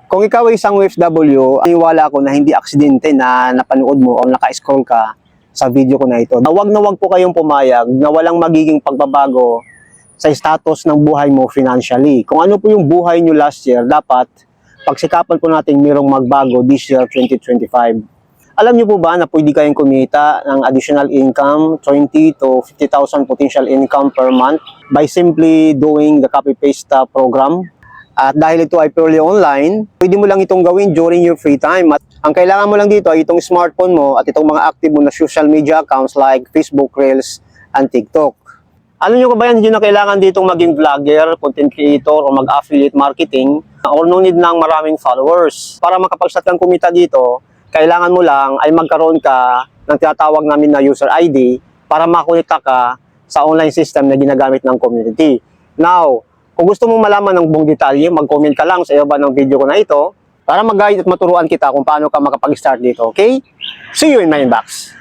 Kung ikaw ay isang OFW, aniwala ko na hindi aksidente na napanood mo o naka-scroll ka sa video ko na ito. Na wag po kayong pumayag na walang magiging pagbabago sa status ng buhay mo financially. Kung ano po yung buhay nyo last year, dapat pagsikapan po natin mayroong magbago this year 2025. Alam niyo po ba na pwede kayong kumita ng additional income, 20 to 50,000 potential income per month by simply doing the copy-paste program? At dahil ito ay purely online, pwede mo lang itong gawin during your free time. At ang kailangan mo lang dito ay itong smartphone mo at itong mga active mo na social media accounts like Facebook, Reels, and TikTok. Alam niyo ba yan, hindi na kailangan ditong maging vlogger, content creator, o mag-affiliate marketing, or no need ng maraming followers. Para makapag-start kang kumita dito, kailangan mo lang ay magkaroon ka ng tinatawag namin na user ID para makonekta ka sa online system na ginagamit ng community. Now, kung gusto mong malaman ng buong detalye, mag-comment ka lang sa iba ng video ko na ito para mag-guide at maturuan kita kung paano ka makapag-start dito, okay? See you in my inbox.